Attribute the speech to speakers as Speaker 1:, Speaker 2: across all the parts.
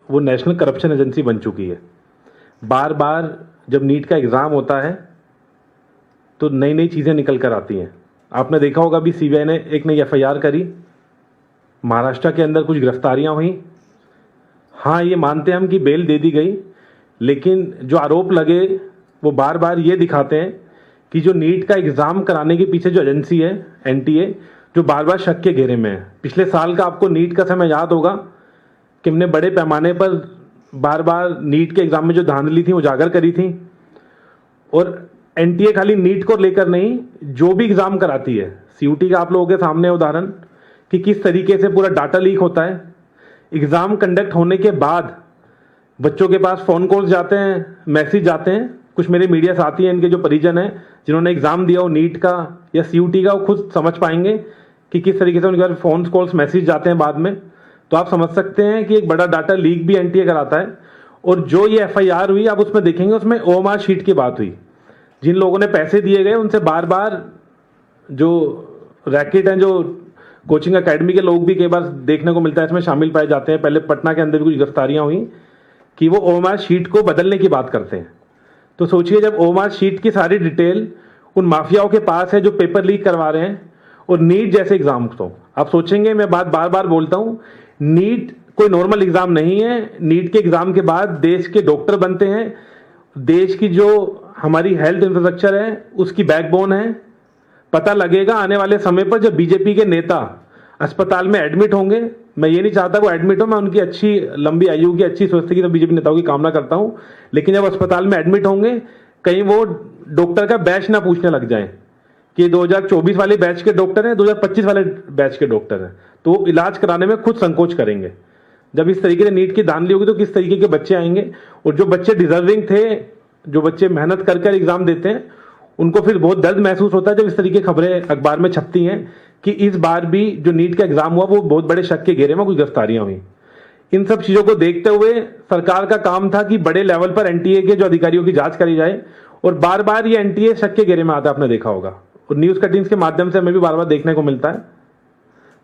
Speaker 1: वो national corruption agency बन चुकी है। बार बार जब नीट का एग्ज़ाम होता है तो नई नई चीज़ें निकल कर आती हैं। आपने देखा होगा अभी सीबीआई ने एक नई एफआईआर करी, महाराष्ट्र के अंदर कुछ गिरफ्तारियां हुई। हाँ, ये मानते हैं हम कि बेल दे दी गई, लेकिन जो आरोप लगे वो बार बार ये दिखाते हैं कि जो नीट का एग्ज़ाम कराने के पीछे जो एजेंसी है एनटीए, जो बार बार शक के घेरे में है। पिछले साल का आपको नीट का समय याद होगा कि हमने बड़े पैमाने पर बार बार नीट के एग्ज़ाम में जो धांधली थी उजागर करी थी। और एनटीए खाली नीट को लेकर नहीं, जो भी एग्ज़ाम कराती है, सीयूटी का आप लोगों के सामने उदाहरण कि किस तरीके से पूरा डाटा लीक होता है। एग्ज़ाम कंडक्ट होने के बाद बच्चों के पास फ़ोन कॉल्स जाते हैं, मैसेज जाते हैं। कुछ मेरे मीडिया साथी हैं, इनके जो परिजन हैं जिन्होंने एग्ज़ाम दिया हो नीट का या सीयूटी का, वो खुद समझ पाएंगे कि किस तरीके से उनके पास फ़ोन कॉल्स मैसेज जाते हैं बाद में। तो आप समझ सकते हैं कि एक बड़ा डाटा लीक भी एनटीए कराता है। और जो ये एफआईआर हुई, आप उसमें देखेंगे, उसमें ओएमआर शीट की बात हुई। जिन लोगों ने पैसे दिए गए उनसे बार बार जो रैकेट हैं, जो कोचिंग अकेडमी के लोग भी कई बार देखने को मिलता है इसमें शामिल पाए जाते हैं। पहले पटना के अंदर भी कुछ गिरफ्तारियां हुई कि वो ओएमआर शीट को बदलने की बात करते हैं। तो सोचिए, जब ओएमआर शीट की सारी डिटेल उन माफियाओं के पास है जो पेपर लीक करवा रहे हैं, और नीट जैसे एग्जाम, तो आप सोचेंगे, मैं बात बार बार बोलता हूं, नीट कोई नॉर्मल एग्जाम नहीं है। नीट के एग्जाम के बाद देश के डॉक्टर बनते हैं, देश की जो हमारी हेल्थ इंफ्रास्ट्रक्चर है उसकी बैकबोन है। पता लगेगा आने वाले समय पर जब बीजेपी के नेता अस्पताल में एडमिट होंगे। मैं ये नहीं चाहता वो एडमिट हो, मैं उनकी अच्छी लंबी आयु की, अच्छी स्वस्थ की तो बीजेपी नेताओं की कामना करता हूं, लेकिन जब अस्पताल में एडमिट होंगे कहीं वो डॉक्टर का बैच ना पूछने लग जाए कि 2024 वाले बैच के डॉक्टर हैं, 2025 वाले बैच के डॉक्टर हैं, तो वो इलाज कराने में खुद संकोच करेंगे। जब इस तरीके से नीट की धांधली होगी तो किस तरीके के बच्चे आएंगे। और जो बच्चे डिजर्विंग थे, जो बच्चे मेहनत कर एग्जाम देते हैं, उनको फिर बहुत दर्द महसूस होता है जब इस तरीके की खबरें अखबार में छपती हैं कि इस बार भी जो नीट का एग्जाम हुआ वो बहुत बड़े शक के घेरे में कुछ गिरफ्तारियां हुई। इन सब चीजों को देखते हुए सरकार का काम था कि बड़े लेवल पर एनटीए के जो अधिकारियों की जांच करी जाए, और बार बार ये एनटीए शक के घेरे में आता, आपने देखा होगा, और न्यूज कटिंग्स के माध्यम से हमें भी बार बार देखने को मिलता है।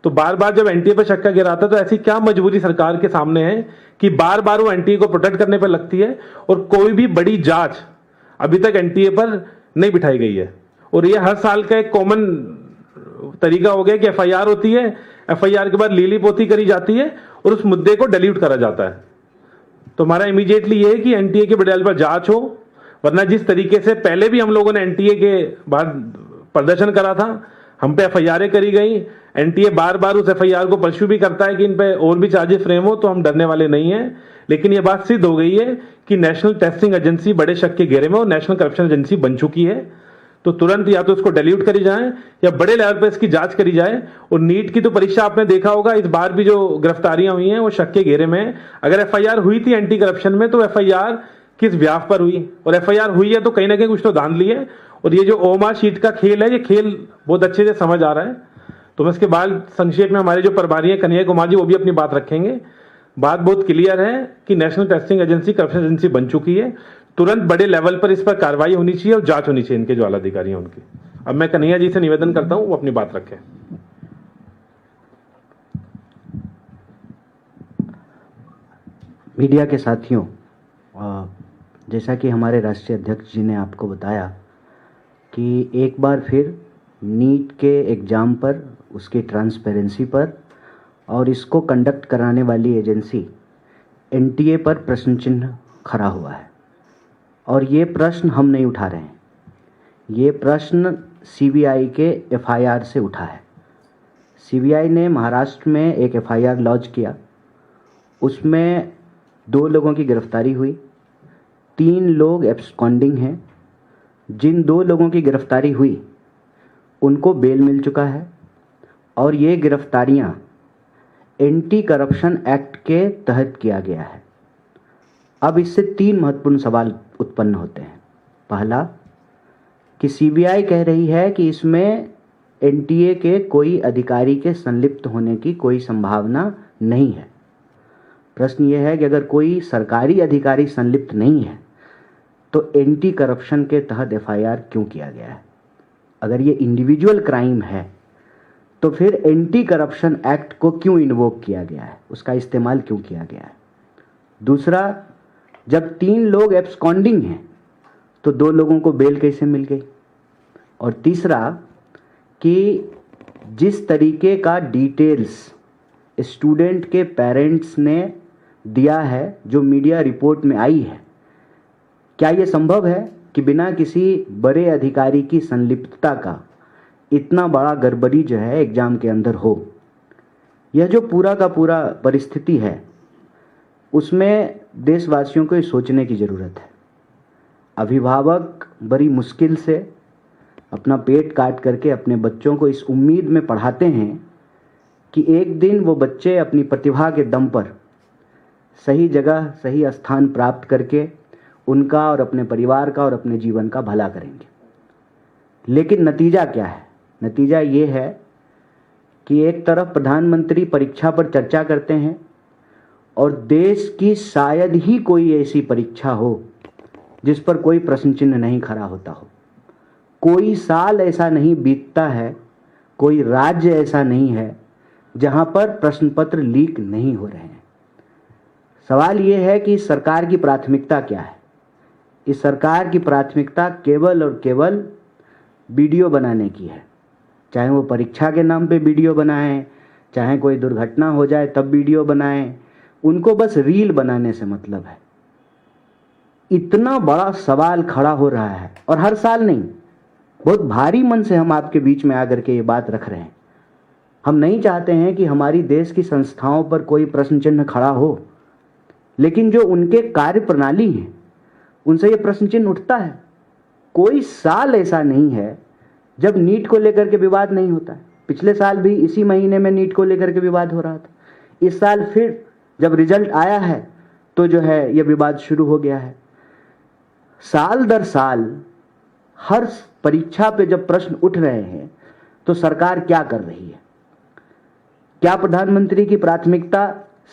Speaker 1: तो बार बार जब एनटीए पर शक का घेरा आता है तो ऐसी क्या मजबूरी सरकार के सामने है कि बार बार वो एनटीए को प्रोटेक्ट करने पर लगती है, और कोई भी बड़ी जांच अभी तक एनटीए पर नहीं बिठाई गई है। और ये हर साल का एक कॉमन तरीका हो गया कि एफआईआर होती है, एफआईआर के बाद लीली पोती करी जाती है और उस मुद्दे को डिलीट करा जाता है। तो हमारा इमीडिएटली ये है कि एनटीए के बड़े लेवल पर जांच हो, वरना जिस तरीके से पहले भी हम लोगों ने एनटीए के बाद प्रदर्शन करा था, हम पे एफआईआर करी गई, एनटीए बार बार उस एफआईआर को परस्यू भी करता है कि इन पे और भी चार्जेस फ्रेम हो, तो हम डरने वाले नहीं हैं। लेकिन ये बात सिद्ध हो गई है कि नेशनल टेस्टिंग एजेंसी बड़े शक के घेरे में और नेशनल करप्शन एजेंसी बन चुकी है। तो तुरंत या तो उसको डिलीट करी जाए या बड़े लेवल पर इसकी जांच करी जाए। और नीट की तो परीक्षा आपने देखा होगा, इस बार भी जो गिरफ्तारियां हुई हैं वो शक के घेरे में है। अगर एफआईआर हुई थी एंटी करप्शन में तो एफआईआर किस व्याप पर हुई, और एफआईआर हुई है तो कहीं ना कहीं कुछ तो धांधली है। और ये जो ओएमआर शीट का खेल है, ये खेल बहुत अच्छे से समझ आ रहा है। तो मैं इसके बाद संक्षेप में हमारे जो प्रभारी हैं कन्हैया कुमार जी, वो भी अपनी बात रखेंगे। बात बहुत क्लियर है कि national testing agency corruption agency बन चुकी है। तुरंत बड़े लेवल पर इस पर कार्रवाई होनी चाहिए और जांच होनी चाहिए इनके जो आला अधिकारी हैं उनकी। अब मैं कन्हैया जी से निवेदन करता हूं वो अपनी बात रखें।
Speaker 2: मीडिया के साथियों, जैसा कि हमारे राष्ट्रीय अध्यक्ष जी ने आपको बताया कि एक बार फिर नीट के एग्ज़ाम पर, उसकी ट्रांसपेरेंसी पर और इसको कंडक्ट कराने वाली एजेंसी एनटीए पर प्रश्न चिन्ह खड़ा हुआ है। और ये प्रश्न हम नहीं उठा रहे हैं, ये प्रश्न सीबीआई के एफआईआर से उठा है। सीबीआई ने महाराष्ट्र में एक एफआईआर लॉन्च किया, उसमें 2 लोगों की गिरफ्तारी हुई, 3 लोग एब्सकॉन्डिंग हैं। जिन 2 लोगों की गिरफ्तारी हुई उनको बेल मिल चुका है, और ये गिरफ्तारियां एंटी करप्शन एक्ट के तहत किया गया है। अब इससे 3 महत्वपूर्ण सवाल उत्पन्न होते हैं। पहला कि सीबीआई कह रही है कि इसमें एनटीए के कोई अधिकारी के संलिप्त होने की कोई संभावना नहीं है। प्रश्न यह है कि अगर कोई सरकारी अधिकारी संलिप्त नहीं है तो एंटी करप्शन के तहत एफआईआर क्यों किया गया है? अगर ये इंडिविजुअल क्राइम है तो फिर एंटी करप्शन एक्ट को क्यों इन्वोक किया गया है, उसका इस्तेमाल क्यों किया गया है? दूसरा, जब 3 लोग एब्सकॉन्डिंग हैं तो 2 लोगों को बेल कैसे मिल गई? और तीसरा कि जिस तरीके का डिटेल्स स्टूडेंट के पेरेंट्स ने दिया है, जो मीडिया रिपोर्ट में आई है, क्या ये संभव है कि बिना किसी बड़े अधिकारी की संलिप्तता का इतना बड़ा गड़बड़ी जो है एग्जाम के अंदर हो? यह जो पूरा का पूरा परिस्थिति है, उसमें देशवासियों को ये सोचने की ज़रूरत है। अभिभावक बड़ी मुश्किल से अपना पेट काट करके अपने बच्चों को इस उम्मीद में पढ़ाते हैं कि एक दिन वो बच्चे अपनी प्रतिभा के दम पर सही जगह सही स्थान प्राप्त करके उनका और अपने परिवार का और अपने जीवन का भला करेंगे। लेकिन नतीजा क्या है? नतीजा ये है कि एक तरफ प्रधानमंत्री परीक्षा पर चर्चा करते हैं और देश की शायद ही कोई ऐसी परीक्षा हो जिस पर कोई प्रश्न चिन्ह नहीं खड़ा होता हो। कोई साल ऐसा नहीं बीतता है, कोई राज्य ऐसा नहीं है जहां पर प्रश्न पत्र लीक नहीं हो रहे हैं। सवाल ये है कि इस सरकार की प्राथमिकता क्या है? इस सरकार की प्राथमिकता केवल और केवल वीडियो बनाने की है। चाहे वो परीक्षा के नाम पे वीडियो बनाएं, चाहे कोई दुर्घटना हो जाए तब वीडियो बनाएं, उनको बस रील बनाने से मतलब है। इतना बड़ा सवाल खड़ा हो रहा है और हर साल नहीं, बहुत भारी मन से हम आपके बीच में आकर के ये बात रख रहे हैं। हम नहीं चाहते हैं कि हमारी देश की संस्थाओं पर कोई प्रश्न चिन्ह खड़ा हो, लेकिन जो उनके कार्य प्रणाली है उनसे ये प्रश्न चिन्ह उठता है। कोई साल ऐसा नहीं है जब नीट को लेकर के विवाद नहीं होता है। पिछले साल भी इसी महीने में नीट को लेकर के विवाद हो रहा था। इस साल फिर जब रिजल्ट आया है तो जो है ये विवाद शुरू हो गया है। साल दर साल हर परीक्षा पे जब प्रश्न उठ रहे हैं तो सरकार क्या कर रही है? क्या प्रधानमंत्री की प्राथमिकता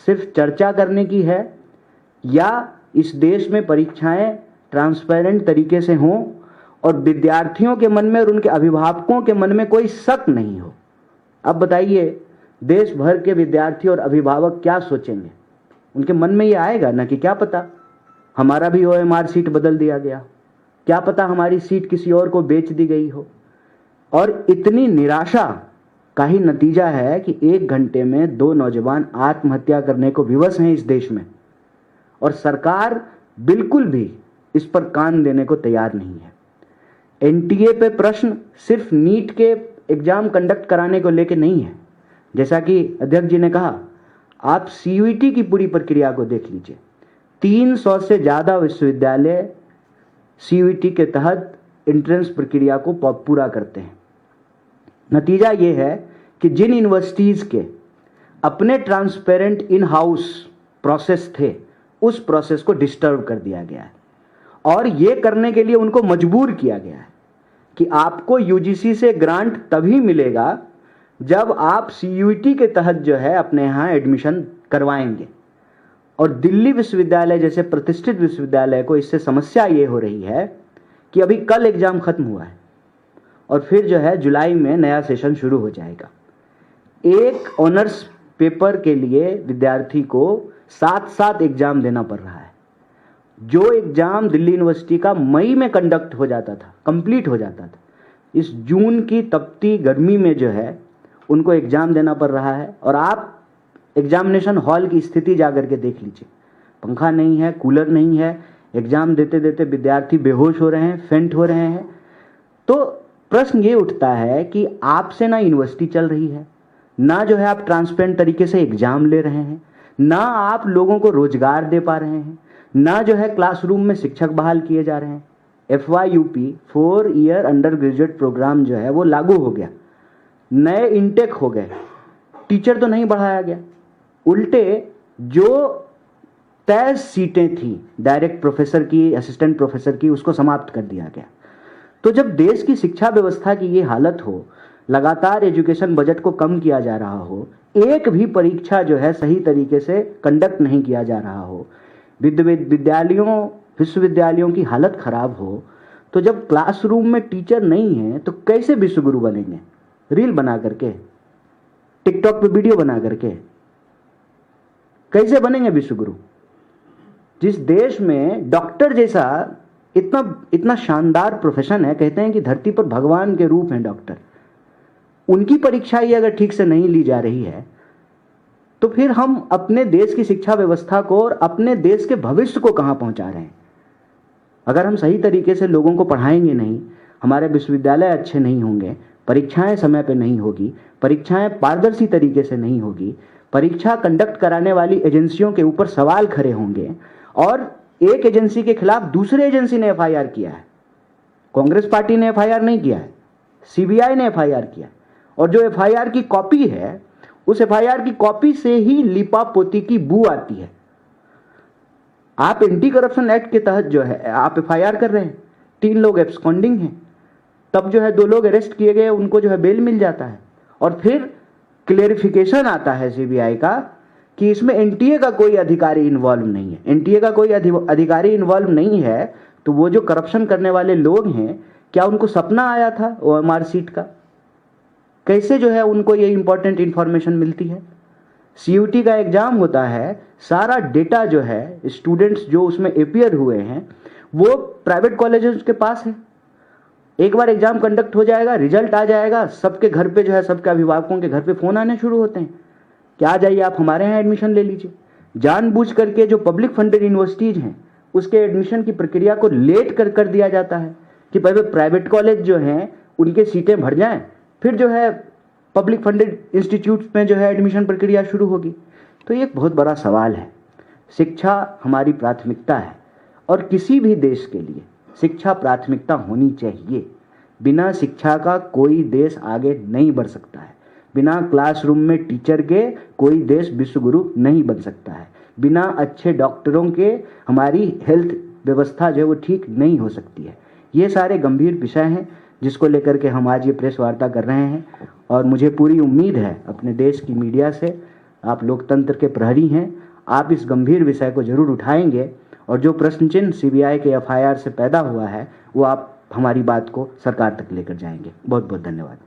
Speaker 2: सिर्फ चर्चा करने की है, या इस देश में परीक्षाएं ट्रांसपेरेंट तरीके से हों और विद्यार्थियों के मन में और उनके अभिभावकों के मन में कोई शक नहीं हो? अब बताइए, देश भर के विद्यार्थी और अभिभावक क्या सोचेंगे? उनके मन में ये आएगा ना कि क्या पता हमारा भी OMR सीट बदल दिया गया, क्या पता हमारी सीट किसी और को बेच दी गई हो। और इतनी निराशा का ही नतीजा है कि 1 घंटे में 2 नौजवान आत्महत्या करने को विवश हैं इस देश में, और सरकार बिल्कुल भी इस पर कान देने को तैयार नहीं है। NTA पे प्रश्न सिर्फ नीट के एग्जाम कंडक्ट कराने को लेके नहीं है। जैसा कि अध्यक्ष जी ने कहा, आप CUET की पूरी प्रक्रिया को देख लीजिए। 300 से ज़्यादा विश्वविद्यालय CUET के तहत एंट्रेंस प्रक्रिया को पूरा करते हैं। नतीजा ये है कि जिन यूनिवर्सिटीज़ के अपने ट्रांसपेरेंट इन हाउस प्रोसेस थे, उस प्रोसेस को डिस्टर्ब कर दिया गया है और ये करने के लिए उनको मजबूर किया गया है कि आपको UGC से ग्रांट तभी मिलेगा जब आप CUET के तहत जो है अपने यहाँ एडमिशन करवाएंगे। और दिल्ली विश्वविद्यालय जैसे प्रतिष्ठित विश्वविद्यालय को इससे समस्या ये हो रही है कि अभी कल एग्जाम खत्म हुआ है और फिर जो है जुलाई में नया सेशन शुरू हो जाएगा। एक ऑनर्स पेपर के लिए विद्यार्थी को 7 एग्जाम देना पड़ रहा है। जो एग्जाम दिल्ली यूनिवर्सिटी का मई में कंडक्ट हो जाता था, कंप्लीट हो जाता था, इस जून की तपती गर्मी में जो है उनको एग्जाम देना पड़ रहा है। और आप एग्जामिनेशन हॉल की स्थिति जाकर के देख लीजिए, पंखा नहीं है, कूलर नहीं है, एग्जाम देते देते विद्यार्थी बेहोश हो रहे हैं, फेंट हो रहे हैं। तो प्रश्न ये उठता है कि आपसे ना यूनिवर्सिटी चल रही है, ना जो है आप ट्रांसपेरेंट तरीके से एग्जाम ले रहे हैं, ना आप लोगों को रोजगार दे पा रहे हैं, ना जो है क्लासरूम में शिक्षक बहाल किए जा रहे हैं। FYUP 4 year undergraduate programme जो है वो लागू हो गया, नए इनटेक हो गए, टीचर तो नहीं बढ़ाया गया, उल्टे जो तय सीटें थी डायरेक्ट प्रोफेसर की, असिस्टेंट प्रोफेसर की, उसको समाप्त कर दिया गया। तो जब देश की शिक्षा व्यवस्था की ये हालत हो, लगातार एजुकेशन बजट को कम किया जा रहा हो, एक भी परीक्षा जो है सही तरीके से कंडक्ट नहीं किया जा रहा हो, विश्वविद्यालयों की हालत खराब हो, तो जब क्लासरूम में टीचर नहीं है तो कैसे विश्वगुरु बनेंगे? रील बना करके, टिकटॉक पे वीडियो बना करके कैसे बनेंगे विश्वगुरु? जिस देश में डॉक्टर जैसा इतना इतना शानदार प्रोफेशन है, कहते हैं कि धरती पर भगवान के रूप हैं डॉक्टर, उनकी परीक्षा ही अगर ठीक से नहीं ली जा रही है तो फिर हम अपने देश की शिक्षा व्यवस्था को और अपने देश के भविष्य को कहां पहुंचा रहे हैं। अगर हम सही तरीके से लोगों को पढ़ाएंगे नहीं, हमारे विश्वविद्यालय अच्छे नहीं होंगे, परीक्षाएं समय पे नहीं होगी, परीक्षाएं पारदर्शी तरीके से नहीं होगी, परीक्षा कंडक्ट कराने वाली एजेंसियों के ऊपर सवाल खड़े होंगे और एक एजेंसी के खिलाफ दूसरे एजेंसी ने एफआईआर किया है, कांग्रेस पार्टी ने एफआईआर नहीं किया है, सीबीआई ने एफआईआर किया, और जो एफआईआर की कॉपी है उस एफआईआर की कॉपी से ही लिपापोती की बू आती है। आप एंटी करप्शन एक्ट के तहत जो है आप एफआईआर कर रहे हैं, 3 लोग एब्सकॉन्डिंग हैं, तब जो है 2 लोग अरेस्ट किए गए, उनको जो है बेल मिल जाता है, और फिर क्लेरिफिकेशन आता है सीबीआई का कि इसमें एनटीए का कोई अधिकारी इन्वॉल्व नहीं है। एनटीए का कोई अधिकारी इन्वॉल्व नहीं है तो वो जो करप्शन करने वाले लोग हैं, क्या उनको सपना आया था ओएमआर सीट का? कैसे जो है उनको ये इंपॉर्टेंट इंफॉर्मेशन मिलती है? सीयूटी का एग्जाम होता है, सारा डेटा जो है स्टूडेंट्स जो उसमें अपियर हुए हैं वो प्राइवेट कॉलेजेस के पास है। एक बार एग्जाम कंडक्ट हो जाएगा, रिजल्ट आ जाएगा, सबके घर पे जो है सबके अभिभावकों के घर पे फोन आने शुरू होते हैं कि आ जाइए आप हमारे यहाँ एडमिशन ले लीजिए। जानबूझ करके जो पब्लिक फंडेड यूनिवर्सिटीज हैं उसके एडमिशन की प्रक्रिया को लेट कर दिया जाता है कि पहले प्राइवेट कॉलेज जो हैं उनके सीटें भर जाएं, फिर जो है पब्लिक फंडेड इंस्टीट्यूट में जो है एडमिशन प्रक्रिया शुरू होगी। तो ये एक बहुत बड़ा सवाल है। शिक्षा हमारी प्राथमिकता है और किसी भी देश के लिए शिक्षा प्राथमिकता होनी चाहिए। बिना शिक्षा का कोई देश आगे नहीं बढ़ सकता है। बिना क्लासरूम में टीचर के कोई देश विश्वगुरु नहीं बन सकता है। बिना अच्छे डॉक्टरों के हमारी हेल्थ व्यवस्था जो है वो ठीक नहीं हो सकती है। ये सारे गंभीर विषय हैं जिसको लेकर के हम आज ये प्रेस वार्ता कर रहे हैं, और मुझे पूरी उम्मीद है अपने देश की मीडिया से, आप लोकतंत्र के प्रहरी हैं, आप इस गंभीर विषय को जरूर उठाएंगे और जो प्रश्न चिन्ह सीबीआई के एफआईआर से पैदा हुआ है वो आप हमारी बात को सरकार तक लेकर जाएंगे। बहुत बहुत धन्यवाद।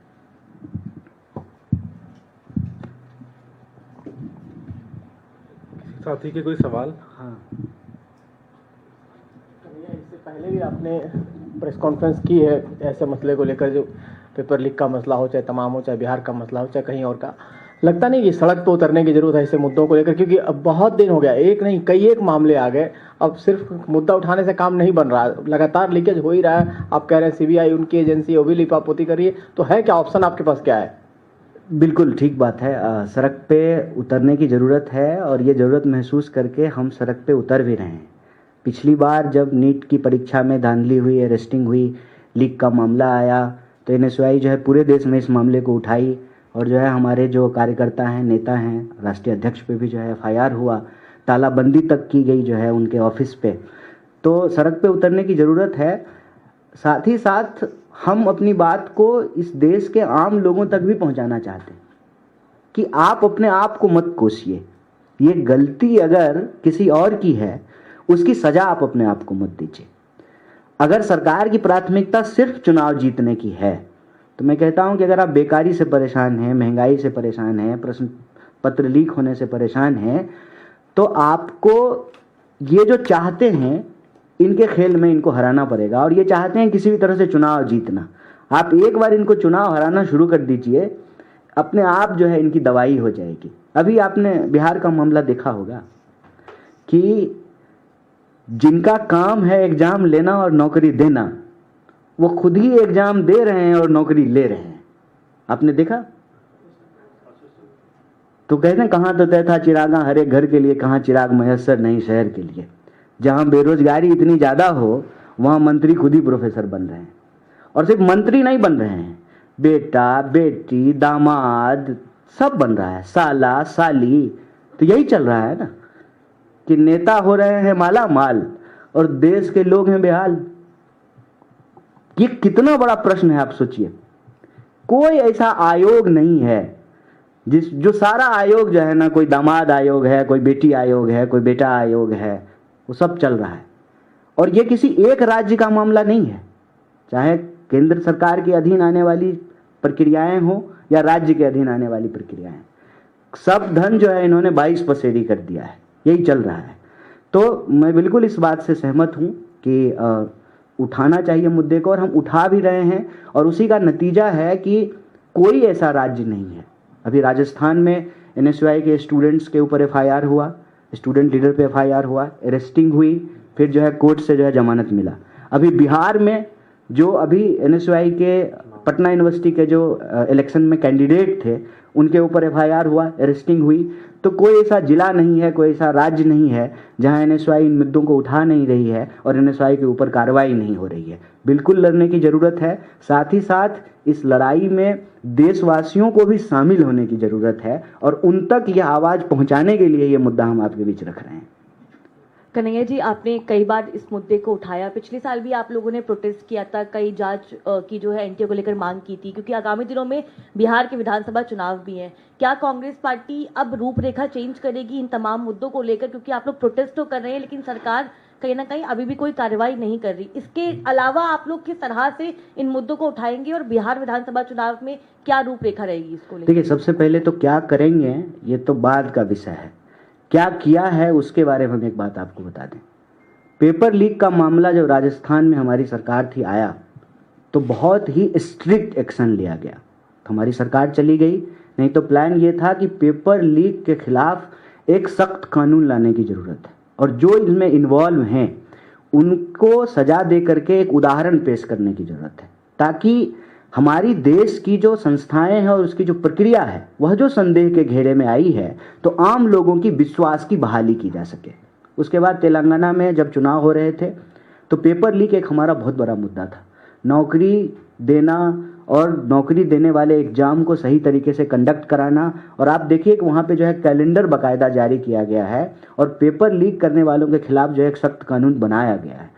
Speaker 1: साथी के कोई सवाल?
Speaker 2: हाँ,
Speaker 3: इससे पहले भी आपने प्रेस कॉन्फ्रेंस की है ऐसे मसले को लेकर, जो पेपर लीक का मसला हो, चाहे तमाम हो, चाहे बिहार का मसला हो, चाहे कहीं और का। लगता नहीं कि सड़क पर उतरने की जरूरत है ऐसे मुद्दों को लेकर, क्योंकि अब बहुत दिन हो गया, एक नहीं कई एक मामले आ गए, अब सिर्फ मुद्दा उठाने से काम नहीं बन रहा, लगातार लीकेज हो ही रहा है। आप कह रहे हैं सीबीआई उनकी एजेंसी वो भी लिपापोती कर रही है, तो है क्या ऑप्शन आपके पास, क्या है?
Speaker 2: बिल्कुल ठीक बात है। सड़क पे उतरने की ज़रूरत है और ये ज़रूरत महसूस करके हम सड़क पे उतर भी रहे हैं। पिछली बार जब नीट की परीक्षा में धांधली हुई, अरेस्टिंग हुई, लीक का मामला आया, तो एनएसयूआई जो है पूरे देश में इस मामले को उठाई और जो है हमारे जो कार्यकर्ता हैं, नेता हैं, राष्ट्रीय अध्यक्ष पे भी जो है एफआईआर हुआ, तालाबंदी तक की गई जो है उनके ऑफिस पे। तो सड़क पे उतरने की ज़रूरत है। साथ ही साथ हम अपनी बात को इस देश के आम लोगों तक भी पहुंचाना चाहते हैं कि आप अपने आप को मत कोसिए। ये गलती अगर किसी और की है उसकी सजा आप अपने आप को मत दीजिए। अगर सरकार की प्राथमिकता सिर्फ चुनाव जीतने की है तो मैं कहता हूं कि अगर आप बेकारी से परेशान हैं, महंगाई से परेशान हैं, प्रश्न पत्र लीक होने से परेशान हैं, तो आपको ये जो चाहते हैं इनके खेल में इनको हराना पड़ेगा। और ये चाहते हैं किसी भी तरह से चुनाव जीतना। आप एक बार इनको चुनाव हराना शुरू कर दीजिए, अपने आप जो है इनकी दवाई हो जाएगी। अभी आपने बिहार का मामला देखा होगा कि जिनका काम है एग्जाम लेना और नौकरी देना, वो खुद ही एग्जाम दे रहे हैं और नौकरी ले रहे हैं। आपने देखा? तो कहते हैं कहाँ तो तय था चिरागा हर एक घर के लिए, कहाँ चिराग मयस्सर नहीं शहर के लिए। जहां बेरोजगारी इतनी ज्यादा हो वहां मंत्री खुद ही प्रोफेसर बन रहे हैं। और सिर्फ मंत्री नहीं बन रहे हैं, बेटा, बेटी, दामाद सब बन रहा है, साला, साली। तो यही चल रहा है ना कि नेता हो रहे हैं माला माल और देश के लोग हैं बेहाल। ये कितना बड़ा प्रश्न है, आप सोचिए। कोई ऐसा आयोग नहीं है जो सारा आयोग जो है ना, कोई दामाद आयोग है, कोई बेटी आयोग है, कोई बेटा आयोग है, वो सब चल रहा है। और ये किसी एक राज्य का मामला नहीं है, चाहे केंद्र सरकार के अधीन आने वाली प्रक्रियाएं हो या राज्य के अधीन आने वाली प्रक्रियाएं, सब धन जो है इन्होंने 22 पसेरी कर दिया है। यही चल रहा है। तो मैं बिल्कुल इस बात से सहमत हूँ कि उठाना चाहिए मुद्दे को, और हम उठा भी रहे हैं, और उसी का नतीजा है कि कोई ऐसा राज्य नहीं है। अभी राजस्थान में NSY के स्टूडेंट्स के ऊपर FIR हुआ, स्टूडेंट लीडर पे FIR हुआ, अरेस्टिंग हुई, फिर जो है कोर्ट से जो है जमानत मिला। अभी बिहार में जो अभी NSY के पटना यूनिवर्सिटी के जो इलेक्शन में कैंडिडेट थे उनके ऊपर FIR हुआ, अरेस्टिंग हुई। तो कोई ऐसा जिला नहीं है, कोई ऐसा राज्य नहीं है जहां NSY इन मुद्दों को उठा नहीं रही है और NSY के ऊपर कार्रवाई नहीं हो रही है। बिल्कुल लड़ने की ज़रूरत है। साथ ही साथ इस लड़ाई में देशवासियों को भी शामिल होने की ज़रूरत है, और उन तक यह आवाज़ पहुंचाने के लिए ये मुद्दा हम आपके बीच रख रहे हैं।
Speaker 4: कन्हैया जी, आपने कई बार इस मुद्दे को उठाया, पिछले साल भी आप लोगों ने प्रोटेस्ट किया था, कई जांच की जो है NTA को लेकर मांग की थी, क्योंकि आगामी दिनों में बिहार के विधानसभा चुनाव भी हैं। क्या कांग्रेस पार्टी अब रूपरेखा चेंज करेगी इन तमाम मुद्दों को लेकर, क्योंकि आप लोग प्रोटेस्ट तो कर रहे हैं लेकिन सरकार कहीं ना कहीं अभी भी कोई कार्रवाई नहीं कर रही? इसके अलावा आप लोग किस तरह से इन मुद्दों को उठाएंगे और बिहार विधानसभा चुनाव में क्या रूपरेखा रहेगी इसको लेकर?
Speaker 2: देखिए, सबसे पहले तो क्या करेंगे ये तो बाद का विषय है, क्या किया है उसके बारे में हम एक बात आपको बता दें। पेपर लीक का मामला जब राजस्थान में हमारी सरकार थी आया तो बहुत ही स्ट्रिक्ट एक्शन लिया गया, तो हमारी सरकार चली गई। नहीं तो प्लान ये था कि पेपर लीक के खिलाफ एक सख्त कानून लाने की ज़रूरत है, और जो इसमें इन्वॉल्व हैं उनको सजा दे करके एक उदाहरण पेश करने की ज़रूरत है, ताकि हमारी देश की जो संस्थाएं हैं और उसकी जो प्रक्रिया है वह जो संदेह के घेरे में आई है तो आम लोगों की विश्वास की बहाली की जा सके। उसके बाद तेलंगाना में जब चुनाव हो रहे थे तो पेपर लीक एक हमारा बहुत बड़ा मुद्दा था। नौकरी देना और नौकरी देने वाले एग्जाम को सही तरीके से कंडक्ट कराना, और आप देखिए कि वहाँ पे जो है कैलेंडर बाकायदा जारी किया गया है और पेपर लीक करने वालों के खिलाफ जो है एक सख्त कानून बनाया गया है।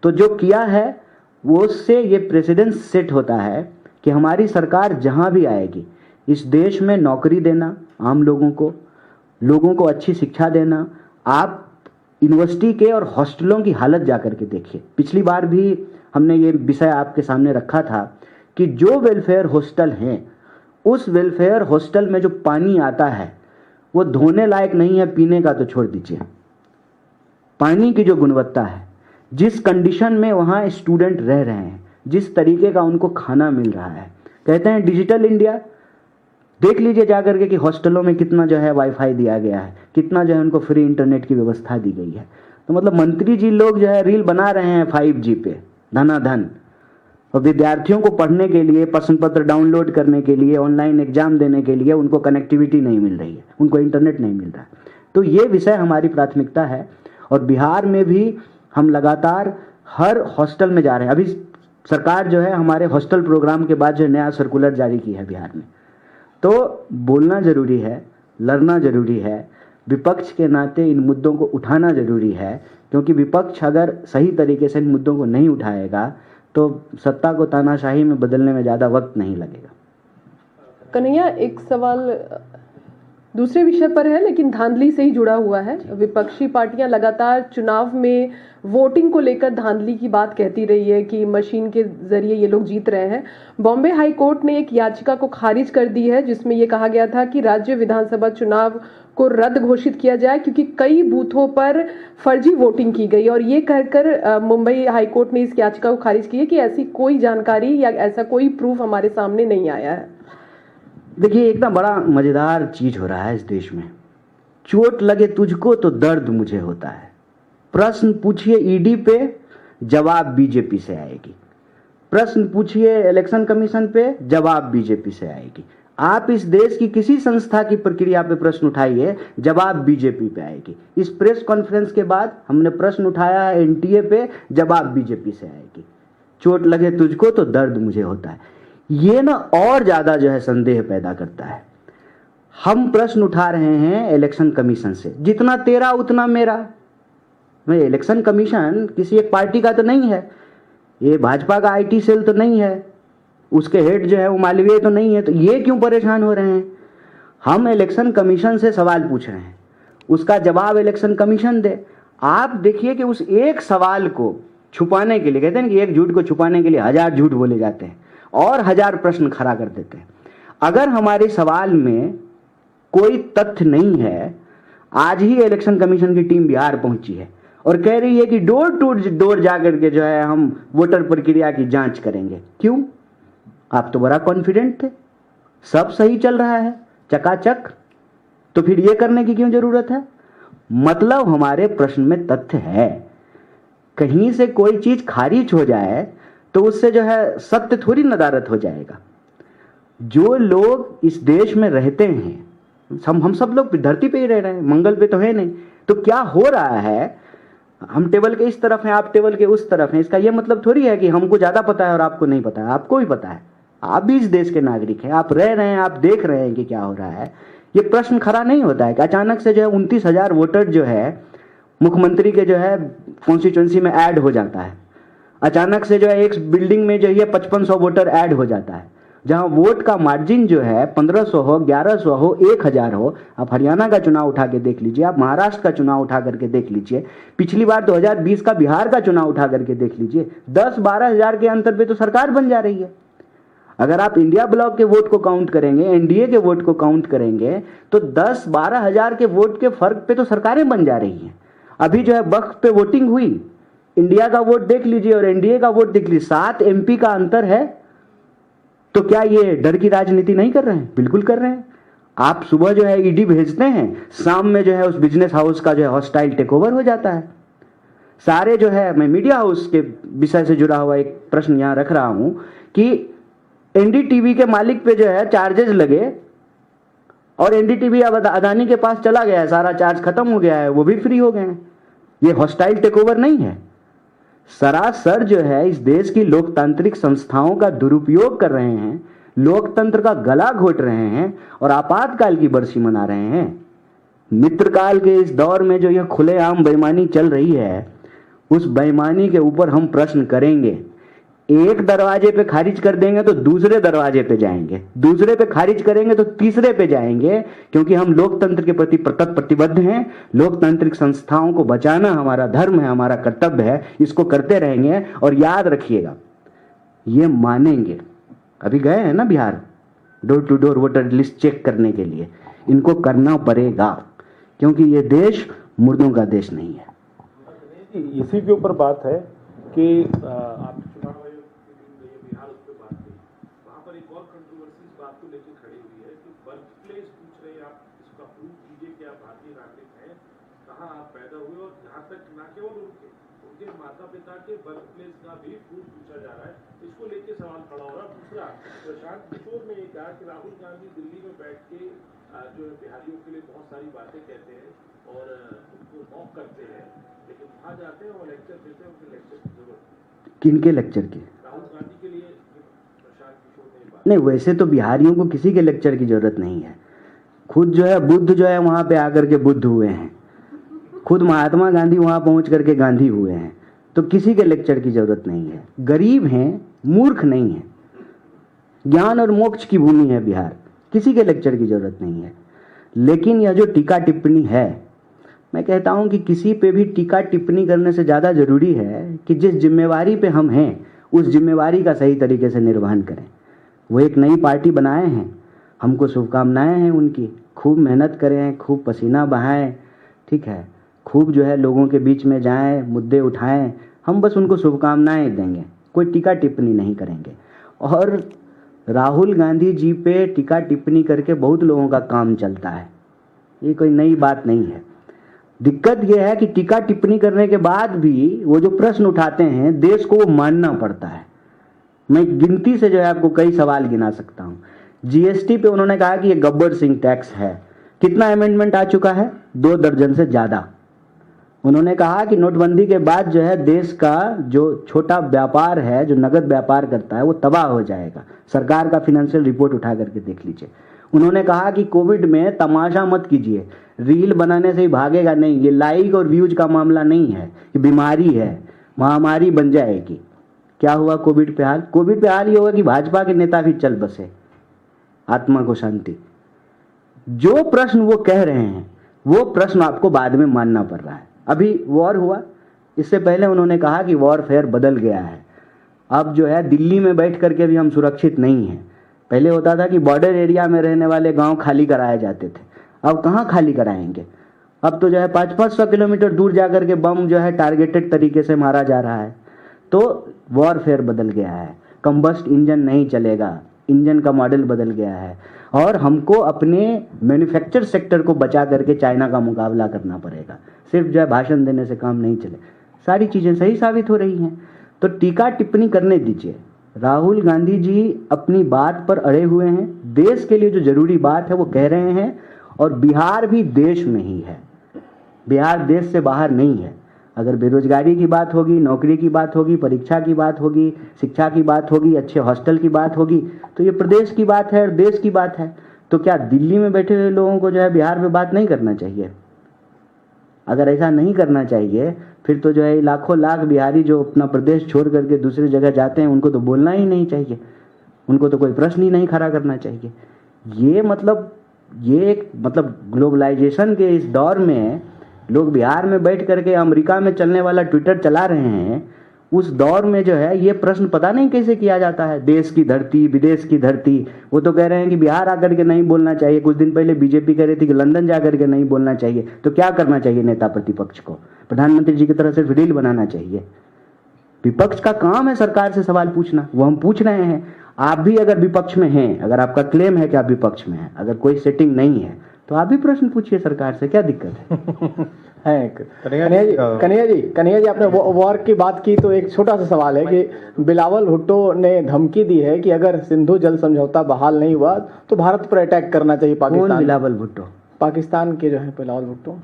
Speaker 2: तो जो किया है वो उससे ये प्रेसिडेंस सेट होता है कि हमारी सरकार जहाँ भी आएगी इस देश में नौकरी देना, आम लोगों को अच्छी शिक्षा देना। आप यूनिवर्सिटी के और हॉस्टलों की हालत जा करके देखिए। पिछली बार भी हमने ये विषय आपके सामने रखा था कि जो वेलफेयर हॉस्टल हैं उस वेलफेयर हॉस्टल में जो पानी आता है वो धोने लायक नहीं है, पीने का तो छोड़ दीजिए। पानी की जो गुणवत्ता है, जिस कंडीशन में वहाँ स्टूडेंट रह रहे हैं, जिस तरीके का उनको खाना मिल रहा है, कहते हैं डिजिटल इंडिया। देख लीजिए जा करके कि हॉस्टलों में कितना जो है वाईफाई दिया गया है, कितना जो है उनको फ्री इंटरनेट की व्यवस्था दी गई है। तो मतलब मंत्री जी लोग जो है रील बना रहे हैं 5G पे धनाधन, और विद्यार्थियों को पढ़ने के लिए, प्रश्न पत्र डाउनलोड करने के लिए, ऑनलाइन एग्जाम देने के लिए उनको कनेक्टिविटी नहीं मिल रही है, उनको इंटरनेट नहीं मिल रहा है। तो ये विषय हमारी प्राथमिकता है, और बिहार में भी हम लगातार हर हॉस्टल में जा रहे हैं। अभी सरकार जो है हमारे हॉस्टल प्रोग्राम के बाद जो नया सर्कुलर जारी की है बिहार में। तो बोलना ज़रूरी है, लड़ना ज़रूरी है, विपक्ष के नाते इन मुद्दों को उठाना ज़रूरी है, क्योंकि विपक्ष अगर सही तरीके से इन मुद्दों को नहीं उठाएगा तो सत्ता को तानाशाही में बदलने में ज़्यादा वक्त नहीं लगेगा।
Speaker 5: कन्हैया, एक सवाल दूसरे विषय पर है लेकिन धांधली से ही जुड़ा हुआ है। विपक्षी पार्टियां लगातार चुनाव में वोटिंग को लेकर धांधली की बात कहती रही है कि मशीन के जरिए ये लोग जीत रहे हैं। बॉम्बे हाई कोर्ट ने एक याचिका को खारिज कर दी है जिसमें ये कहा गया था कि राज्य विधानसभा चुनाव को रद्द घोषित किया जाए क्योंकि कई बूथों पर फर्जी वोटिंग की गई, और ये कहकर मुंबई हाई कोर्ट ने इस याचिका को खारिज की है कि ऐसी कोई जानकारी या ऐसा कोई प्रूफ हमारे सामने नहीं आया है।
Speaker 2: देखिए, एक ना बड़ा मजेदार चीज हो रहा है इस देश में। चोट लगे तुझको तो दर्द मुझे होता है। प्रश्न पूछिए ईडी पे, जवाब बीजेपी से आएगी। प्रश्न पूछिए इलेक्शन कमीशन पे, जवाब बीजेपी से आएगी। आप इस देश की किसी संस्था की प्रक्रिया पे प्रश्न उठाइए, जवाब बीजेपी पे आएगी। इस प्रेस कॉन्फ्रेंस के बाद हमने प्रश्न उठाया है NTA पे, जवाब बीजेपी से आएगी। चोट लगे तुझको तो दर्द मुझे होता है। ये ना और ज्यादा जो है संदेह पैदा करता है। हम प्रश्न उठा रहे हैं इलेक्शन कमीशन से, जितना तेरा उतना मेरा। भाई, इलेक्शन कमीशन किसी एक पार्टी का तो नहीं है, ये भाजपा का IT सेल तो नहीं है, उसके हेड जो है वो मालवीय तो नहीं है, तो ये क्यों परेशान हो रहे हैं? हम इलेक्शन कमीशन से सवाल पूछ रहे हैं, उसका जवाब इलेक्शन कमीशन दे। आप देखिए कि उस एक सवाल को छुपाने के लिए, कहते हैं कि एक झूठ को छुपाने के लिए 1000 झूठ बोले जाते हैं और 1000 प्रश्न खड़ा कर देते हैं। अगर हमारे सवाल में कोई तथ्य नहीं है, आज ही इलेक्शन कमीशन की टीम बिहार पहुंची है, और कह रही है कि डोर टू डोर जाकर के जो है हम वोटर प्रक्रिया की जांच करेंगे। क्यों? आप तो बड़ा कॉन्फिडेंट थे, सब सही चल रहा है चकाचक, तो फिर ये करने की क्यों जरूरत है? मतलब हमारे प्रश्न में तथ्य है। कहीं से कोई चीज खारिज हो जाए तो उससे जो है सत्य थोड़ी नदारत हो जाएगा। जो लोग इस देश में रहते हैं, हम सब लोग धरती पे ही रह रहे हैं, मंगल पे तो है नहीं, तो क्या हो रहा है, हम टेबल के इस तरफ हैं, आप टेबल के उस तरफ हैं, इसका यह मतलब थोड़ी है कि हमको ज्यादा पता है और आपको नहीं पता है। आपको भी पता है, आप भी इस देश के नागरिक हैं, आप रह रहे हैं, आप देख रहे हैं कि क्या हो रहा है। ये प्रश्न खड़ा नहीं होता है कि अचानक से जो है 29,000 वोटर जो है मुख्यमंत्री के जो है कॉन्स्टिट्यूंसी में ऐड हो जाता है। अचानक से जो है एक बिल्डिंग में जो है 5500 वोटर ऐड हो जाता है, जहां वोट का मार्जिन जो है 1500 हो, 1100 हो, 1000 हो। आप हरियाणा का चुनाव उठा के देख लीजिए, आप महाराष्ट्र का चुनाव उठा करके देख लीजिए, पिछली बार 2020 का बिहार का चुनाव उठा करके देख लीजिए, 10-12 हजार के अंतर पे तो सरकार बन जा रही है। अगर आप इंडिया ब्लॉक के वोट को काउंट करेंगे, एनडीए के वोट को काउंट करेंगे, तो 10-12 हजार के वोट के फर्क पे तो सरकारें बन जा रही हैं। अभी जो है वक्त पे वोटिंग हुई, इंडिया का वोट देख लीजिए और एनडीए का वोट देख लीजिए, 7 एमपी का अंतर है। तो क्या ये डर की राजनीति नहीं कर रहे हैं? बिल्कुल कर रहे हैं। आप सुबह जो है ईडी भेजते हैं, शाम में जो है उस बिजनेस हाउस का जो है हॉस्टाइल टेक ओवर हो जाता है। सारे जो है, मैं मीडिया हाउस के विषय से जुड़ा हुआ एक प्रश्न यहां रख रहा हूं कि एनडीटीवी के मालिक पे जो है चार्जेस लगे और एनडीटीवी अब अदानी के पास चला गया है, सारा चार्ज खत्म हो गया है, वो भी फ्री हो गए हैं। ये हॉस्टाइल टेक ओवर नहीं है, सरासर जो है इस देश की लोकतांत्रिक संस्थाओं का दुरुपयोग कर रहे हैं, लोकतंत्र का गला घोट रहे हैं और आपातकाल की बरसी मना रहे हैं। मित्रकाल के इस दौर में जो यह खुलेआम बेईमानी चल रही है, उस बेईमानी के ऊपर हम प्रश्न करेंगे। एक दरवाजे पे खारिज कर देंगे तो दूसरे दरवाजे पे जाएंगे, दूसरे पे खारिज करेंगे तो तीसरे पे जाएंगे, क्योंकि हम लोकतंत्र के प्रति प्रतिबद्ध हैं। लोकतांत्रिक संस्थाओं को बचाना हमारा धर्म है, हमारा कर्तव्य है, इसको करते रहेंगे। और याद रखिएगा, ये मानेंगे। अभी गए हैं ना Bihar door to door voter list check करने के लिए, इनको करना पड़ेगा, क्योंकि ये देश मुर्दों का देश नहीं है।
Speaker 1: इसी के ऊपर बात है कि आप चुनाव आयोग की बिहार उस पर बात की, वहाँ पर एक और कंट्रोवर्सी इस बात को लेकर खड़ी हुई है कि बर्थ प्लेस पूछ रहे हैं, आप इसका प्रूफ कीजिए कि आप भारतीय नागरिक हैं, कहाँ आप पैदा हुए, और यहाँ तक ना केवल उनके माता पिता के बर्थ प्लेस का भी प्रूफ पूछा जा रहा है। इसको लेके सवाल खड़ा हो रहा है। दूसरा, प्रशांत किशोर ने ये कहा कि राहुल गांधी दिल्ली में बैठ के जो है बिहारियों के लिए बहुत सारी बातें कहते हैं और उनको मॉक करते हैं, लेकिन वहाँ जाते हैं और लेक्चर देते हैं, उनके लेक्चर की जरूरत।
Speaker 2: किनके लेक्चर की?
Speaker 1: राहुल गांधी के लिए प्रशांत किशोर ने बात।
Speaker 2: नहीं, वैसे तो बिहारियों को किसी के लेक्चर की जरूरत नहीं है। खुद जो है बुद्ध जो है वहां पे आकर के बुद्ध हुए हैं, खुद महात्मा गांधी वहां पहुंच करके गांधी हुए हैं, तो किसी के लेक्चर की जरूरत नहीं है। गरीब हैं, मूर्ख नहीं है, ज्ञान और मोक्ष की भूमि है बिहार, किसी के लेक्चर की जरूरत नहीं है। लेकिन यह जो टीका टिप्पणी है, मैं कहता हूं कि किसी पे भी टीका टिप्पणी करने से ज़्यादा ज़रूरी है कि जिस जिम्मेवारी पे हम हैं उस जिम्मेवारी का सही तरीके से निर्वहन करें। वो एक नई पार्टी बनाए हैं, हमको शुभकामनाएं हैं उनकी, खूब मेहनत करें, खूब पसीना बहाएं, ठीक है, खूब जो है लोगों के बीच में जाएं, मुद्दे उठाएं, हम बस उनको शुभकामनाएं देंगे, कोई टीका टिप्पणी नहीं करेंगे। और राहुल गांधी जी पे टीका टिप्पणी करके बहुत लोगों का काम चलता है, ये कोई नई बात नहीं है। दिक्कत यह है कि टीका टिप्पणी करने के बाद भी वो जो प्रश्न उठाते हैं देश को वो मानना पड़ता है। मैं गिनती से जो है आपको कई सवाल गिना सकता हूँ। जीएसटी पे उन्होंने कहा कि ये गब्बर सिंह टैक्स है, कितना अमेंडमेंट आ चुका है? 2 दर्जन से ज़्यादा। उन्होंने कहा कि नोटबंदी के बाद जो है देश का जो छोटा व्यापार है, जो नगद व्यापार करता है, वो तबाह हो जाएगा। सरकार का फिनेंशियल रिपोर्ट उठा करके देख लीजिए। उन्होंने कहा कि कोविड में तमाशा मत कीजिए, रील बनाने से ही भागेगा नहीं, ये लाइक और व्यूज का मामला नहीं है, ये बीमारी है, महामारी बन जाएगी। क्या हुआ कोविड पे हाल? कोविड पे हाल ये होगा कि भाजपा के नेता भी चल बसे, आत्मा को शांति। जो प्रश्न वो कह रहे हैं वो प्रश्न आपको बाद में मानना पड़ रहा है। अभी वॉर हुआ, इससे पहले उन्होंने कहा कि वॉरफेयर बदल गया है, अब जो है दिल्ली में बैठ करके भी हम सुरक्षित नहीं हैं। पहले होता था कि बॉर्डर एरिया में रहने वाले गांव खाली कराए जाते थे, अब कहाँ खाली कराएंगे? अब तो जो है 500-500 किलोमीटर दूर जाकर के बम जो है टारगेटेड तरीके से मारा जा रहा है। तो वॉरफेयर बदल गया है, कंबस्ट इंजन नहीं चलेगा, इंजन का मॉडल बदल गया है और हमको अपने मैन्युफैक्चर सेक्टर को बचा करके चाइना का मुकाबला करना पड़ेगा। सिर्फ जो है भाषण देने से काम नहीं चले, सारी चीज़ें सही साबित हो रही हैं। तो टीका टिप्पणी करने दीजिए। राहुल गांधी जी अपनी बात पर अड़े हुए हैं, देश के लिए जो जरूरी बात है वो कह रहे हैं और बिहार भी देश में ही है, बिहार देश से बाहर नहीं है। अगर बेरोजगारी की बात होगी, नौकरी की बात होगी, परीक्षा की बात होगी, शिक्षा की बात होगी, अच्छे हॉस्टल की बात होगी, तो ये प्रदेश की बात है और देश की बात है। तो क्या दिल्ली में बैठे हुए लोगों को जो है बिहार में बात नहीं करना चाहिए? अगर ऐसा नहीं करना चाहिए फिर तो जो है लाखों लाख बिहारी जो अपना प्रदेश छोड़ करके दूसरी जगह जाते हैं उनको तो बोलना ही नहीं चाहिए, उनको तो कोई प्रश्न ही नहीं खड़ा करना चाहिए। ये एक ग्लोबलाइजेशन के इस दौर में लोग बिहार में बैठ करके अमेरिका में चलने वाला ट्विटर चला रहे हैं, उस दौर में जो है ये प्रश्न पता नहीं कैसे किया जाता है। देश की धरती, विदेश की धरती, वो तो कह रहे हैं कि बिहार आकर के नहीं बोलना चाहिए। कुछ दिन पहले बीजेपी कह रही थी कि लंदन जाकर के नहीं बोलना चाहिए। तो क्या करना चाहिए नेता प्रतिपक्ष को? प्रधानमंत्री जी की तरह सिर्फ रील बनाना चाहिए? विपक्ष का काम है सरकार से सवाल पूछना, वो हम पूछ रहे हैं। आप भी अगर विपक्ष में हैं, अगर आपका क्लेम है कि आप विपक्ष में हैं, अगर कोई सेटिंग नहीं है तो आप भी प्रश्न पूछिए सरकार से, क्या दिक्कत है?
Speaker 3: कन्हैया जी आपने वॉर की बात की तो एक छोटा सा सवाल है कि बिलावल भुट्टो ने धमकी दी है कि अगर सिंधु जल समझौता बहाल नहीं हुआ तो भारत पर अटैक करना चाहिए पाकिस्तान।
Speaker 2: कौन बिलावल भुट्टो?
Speaker 3: पाकिस्तान के जो है बिलावल भुट्टो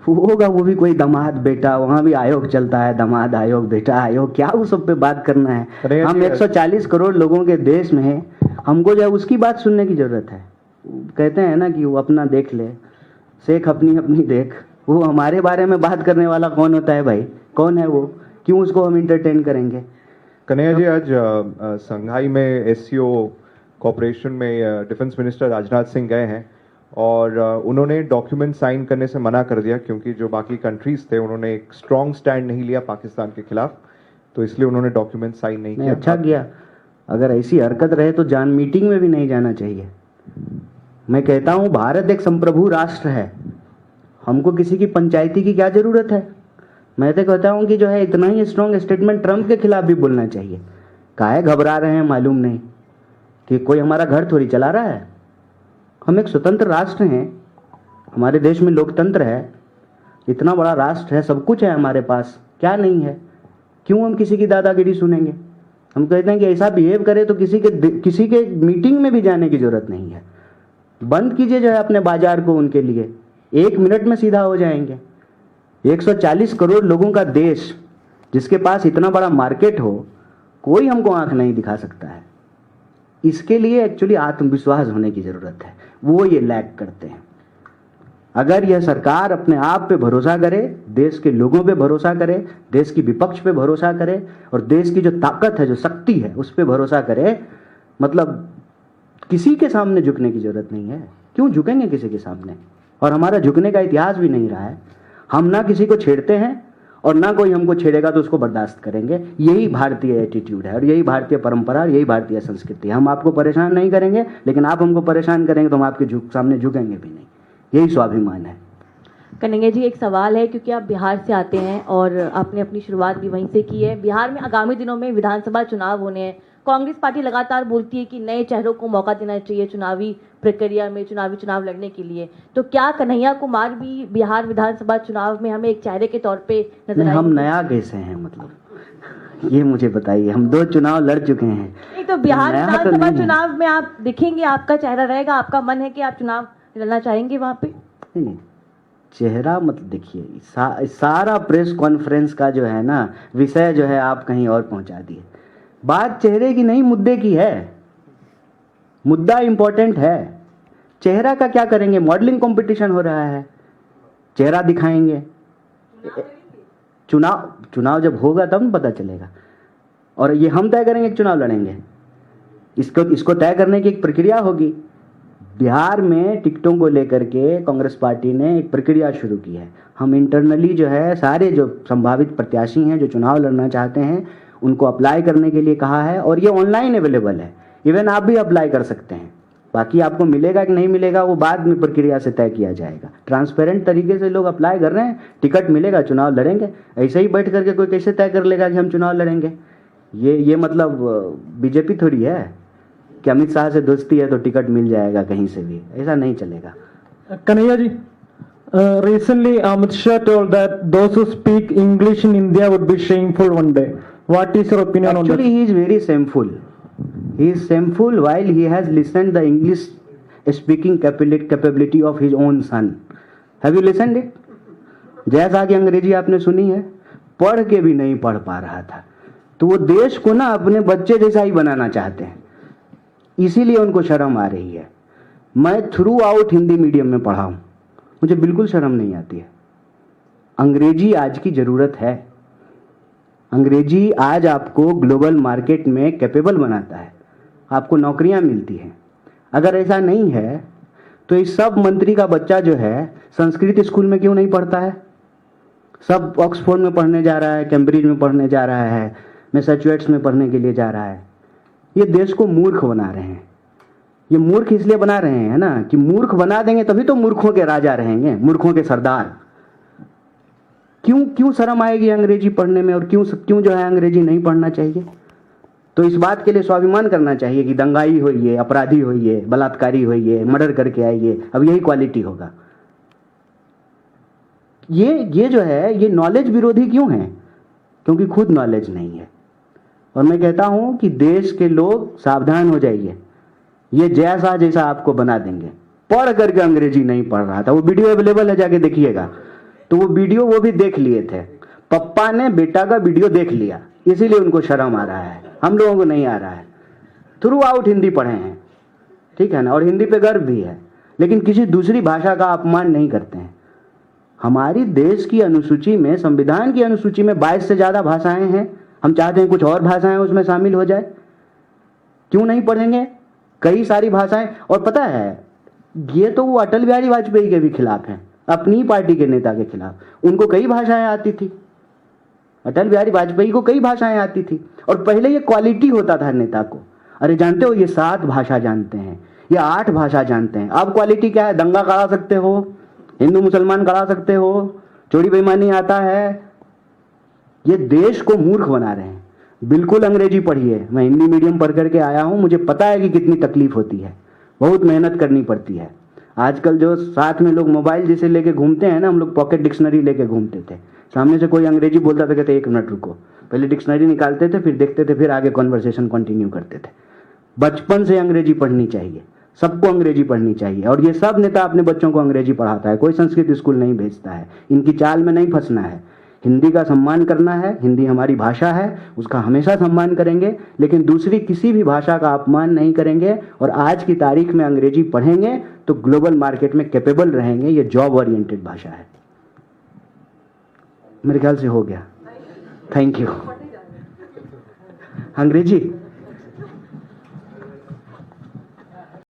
Speaker 2: होगा, वो भी कोई दामाद बेटा, वहाँ भी आयोग चलता है, दामाद आयोग, बेटा आयोग, क्या उस सब पे बात करना है? हम 140 करोड़ लोगों के देश में हैं, हमको जो है उसकी बात सुनने की जरूरत है। कहते हैं ना कि वो अपना देख ले, शेख अपनी अपनी देख। वो हमारे बारे में बात करने वाला कौन होता है भाई? कौन है वो? क्यों उसको हम इंटरटेन करेंगे?
Speaker 6: कन्हैया जी, आज संघाई में एससीओ कॉर्पोरेशन में डिफेंस मिनिस्टर राजनाथ सिंह गए हैं और उन्होंने डॉक्यूमेंट साइन करने से मना कर दिया क्योंकि जो बाकी कंट्रीज थे उन्होंने एक स्ट्रॉन्ग स्टैंड नहीं लिया पाकिस्तान के खिलाफ, तो इसलिए उन्होंने डॉक्यूमेंट साइन नहीं किया।
Speaker 2: अच्छा किया। अगर ऐसी हरकत रहे तो मीटिंग में भी नहीं जाना चाहिए। मैं कहता हूं भारत एक संप्रभु राष्ट्र है, हमको किसी की पंचायती की क्या जरूरत है? मैं तो कहता हूं कि जो है इतना ही स्ट्रॉन्ग स्टेटमेंट ट्रंप के खिलाफ भी बोलना चाहिए। काहे घबरा रहे हैं मालूम नहीं कि कोई हमारा घर थोड़ी चला रहा है। हम एक स्वतंत्र राष्ट्र हैं, हमारे देश में लोकतंत्र है, इतना बड़ा राष्ट्र है, सब कुछ है हमारे पास, क्या नहीं है? क्यों हम किसी की दादागिरी सुनेंगे? हम कहते हैं कि ऐसा बिहेव करे तो किसी के मीटिंग में भी जाने की जरूरत नहीं है। बंद कीजिए जो है अपने बाजार को उनके लिए, 1 मिनट में सीधा हो जाएंगे। 140 करोड़ लोगों का देश जिसके पास इतना बड़ा मार्केट हो, कोई हमको आंख नहीं दिखा सकता है। इसके लिए एक्चुअली आत्मविश्वास होने की जरूरत है, वो ये लैक करते हैं। अगर यह सरकार अपने आप पे भरोसा करे, देश के लोगों पे भरोसा करे, देश की विपक्ष पे भरोसा करे और देश की जो ताकत है, जो शक्ति है, उस पे भरोसा करे, मतलब किसी के सामने झुकने की जरूरत नहीं है। क्यों झुकेंगे किसी के सामने? और हमारा झुकने का इतिहास भी नहीं रहा है। हम ना किसी को छेड़ते हैं और ना कोई हमको छेड़ेगा तो उसको बर्दाश्त करेंगे। यही भारतीय एटीट्यूड है और यही भारतीय परंपरा और यही भारतीय संस्कृति है। हम आपको परेशान नहीं करेंगे, लेकिन आप हमको परेशान करेंगे तो हम आपके सामने झुकेंगे भी नहीं। यही स्वाभिमान है।
Speaker 4: कन्हैया जी, एक सवाल है, क्योंकि आप बिहार से आते हैं और आपने अपनी शुरुआत भी वहीं से की है। बिहार में आगामी दिनों में विधानसभा चुनाव होने हैं। कांग्रेस पार्टी लगातार बोलती है कि नए चेहरों को मौका देना चाहिए चुनावी प्रक्रिया में, चुनाव लड़ने के लिए। तो क्या कन्हैया कुमार भी बिहार विधानसभा चुनाव में हमें एक चेहरे के तौर पे नजर आएंगे?
Speaker 2: हम नया कैसे हैं, मतलब ये मुझे बताइए। हम 2 चुनाव लड़ चुके हैं।
Speaker 4: नहीं तो बिहार विधानसभा चुनाव में आप दिखेंगे, आपका चेहरा रहेगा, आपका मन है कि आप चुनाव लड़ना चाहेंगे वहां पे?
Speaker 2: नहीं, चेहरा मतलब देखिए, सारा प्रेस कॉन्फ्रेंस का जो है ना विषय जो है आप कहीं और पहुंचा दिए। बात चेहरे की नहीं, मुद्दे की है। मुद्दा इंपॉर्टेंट है। चेहरा का क्या करेंगे? मॉडलिंग कंपटीशन हो रहा है, चेहरा दिखाएंगे। चुनाव जब होगा तब पता चलेगा। और ये हम तय करेंगे कि चुनाव लड़ेंगे, इसको तय करने की एक प्रक्रिया होगी। बिहार में टिकटों को लेकर के कांग्रेस पार्टी ने एक प्रक्रिया शुरू की है। हम इंटरनली जो है सारे जो संभावित प्रत्याशी हैं जो चुनाव लड़ना चाहते हैं उनको अप्लाई करने के लिए कहा है और ये ऑनलाइन अवेलेबल है। इवन आप भी अप्लाई कर सकते हैं। बाकी आपको मिलेगा कि नहीं मिलेगा वो बाद में प्रक्रिया से तय किया जाएगा। ट्रांसपेरेंट तरीके से लोग अप्लाई कर रहे हैं, टिकट मिलेगा, चुनाव लड़ेंगे। ऐसे ही बैठ करके कोई कैसे तय कर लेगा कि हम चुनाव लड़ेंगे? ये मतलब बीजेपी थोड़ी है कि अमित शाह से दोस्ती है तो टिकट मिल जाएगा कहीं से भी, ऐसा नहीं चलेगा।
Speaker 3: Kanhaiya ji, recently Amit Shah told that those who speak English in India would be shameful one day. What is your opinion on that?
Speaker 2: Actually, he is very shameful. He is shameful while he has listened the English speaking capability of his own son. Have you listened it? जैसा कि अंग्रेजी आपने सुनी है, पढ़ के भी नहीं पढ़ पा रहा था। तो वो देश को ना अपने बच्चे जैसा ही बनाना चाहते हैं, इसीलिए उनको शर्म आ रही है। मैं थ्रू आउट हिंदी मीडियम में पढ़ा हूँ, मुझे बिल्कुल शर्म नहीं आती है। अंग्रेजी आज की ज़रूरत है। अंग्रेजी आज आपको ग्लोबल मार्केट में कैपेबल बनाता है, आपको नौकरियां मिलती हैं। अगर ऐसा नहीं है तो इस सब मंत्री का बच्चा जो है संस्कृत स्कूल में क्यों नहीं पढ़ता है? सब ऑक्सफोर्ड में पढ़ने जा रहा है, कैम्ब्रिज में पढ़ने जा रहा है, मैसाचुसेट्स में पढ़ने के लिए जा रहा है। ये देश को मूर्ख बना रहे हैं। ये मूर्ख इसलिए बना रहे हैं ना कि मूर्ख बना देंगे तभी तो मूर्खों के राजा रहेंगे, मूर्खों के सरदार। क्यों शर्म आएगी अंग्रेजी पढ़ने में, और क्यों जो है अंग्रेजी नहीं पढ़ना चाहिए? तो इस बात के लिए स्वाभिमान करना चाहिए कि दंगाई होइए, अपराधी होइए, बलात्कारी होइए, मर्डर करके आइए, अब यही क्वालिटी होगा। ये जो है ये नॉलेज विरोधी क्यों है? क्योंकि खुद नॉलेज नहीं है। और मैं कहता हूं कि देश के लोग सावधान हो जाइए, ये जैसा आपको बना देंगे। पढ़ करके अंग्रेजी नहीं पढ़ रहा था, वो वीडियो अवेलेबल है, जाके देखिएगा। तो वो वीडियो वो भी देख लिए थे, पप्पा ने बेटा का वीडियो देख लिया, इसीलिए उनको शर्म आ रहा है, हम लोगों को नहीं आ रहा है। थ्रू आउट हिंदी पढ़े हैं, ठीक है ना, और हिंदी पे गर्व भी है, लेकिन किसी दूसरी भाषा का अपमान नहीं करते हैं। हमारी देश की अनुसूची में, संविधान की अनुसूची में 22 से ज़्यादा भाषाएं हैं। हम चाहते हैं कुछ और भाषाएं उसमें शामिल हो जाए, क्यों नहीं पढ़ेंगे? कई सारी भाषाएं। और पता है ये तो वो अटल बिहारी वाजपेयी के भी खिलाफ हैं, अपनी पार्टी के नेता के खिलाफ। उनको कई भाषाएं आती थी, अटल बिहारी वाजपेयी को कई भाषाएं आती थी, और पहले ये क्वालिटी होता था नेता को। अरे जानते हो ये 7 भाषा जानते हैं, ये 8 भाषा जानते हैं। अब क्वालिटी क्या है? दंगा करा सकते हो, हिंदू मुसलमान करा सकते हो, चोरी बेईमानी आता है। ये देश को मूर्ख बना रहे हैं। बिल्कुल अंग्रेजी पढ़िए। मैं हिंदी मीडियम पढ़ करके आया हूं, मुझे पता है कि कितनी तकलीफ होती है, बहुत मेहनत करनी पड़ती है। आजकल जो साथ में लोग मोबाइल जैसे लेके घूमते हैं ना, हम लोग पॉकेट डिक्शनरी लेके घूमते थे। सामने से कोई अंग्रेजी बोलता था, कहते 1 मिनट रुको, पहले डिक्शनरी निकालते थे, फिर देखते थे, फिर आगे कॉन्वर्सेशन कंटिन्यू करते थे। बचपन से अंग्रेजी पढ़नी चाहिए, सबको अंग्रेजी पढ़नी चाहिए। और ये सब नेता अपने बच्चों को अंग्रेजी पढ़ाता है, कोई संस्कृत स्कूल नहीं भेजता है। इनकी चाल में नहीं फंसना है, हिंदी का सम्मान करना है। हिंदी हमारी भाषा है, उसका हमेशा सम्मान करेंगे, लेकिन दूसरी किसी भी भाषा का अपमान नहीं करेंगे। और आज की तारीख में अंग्रेजी पढ़ेंगे तो ग्लोबल मार्केट में कैपेबल रहेंगे। ये जॉब ओरिएंटेड भाषा है। मेरे ख्याल से हो गया। Thank you. अंग्रेजी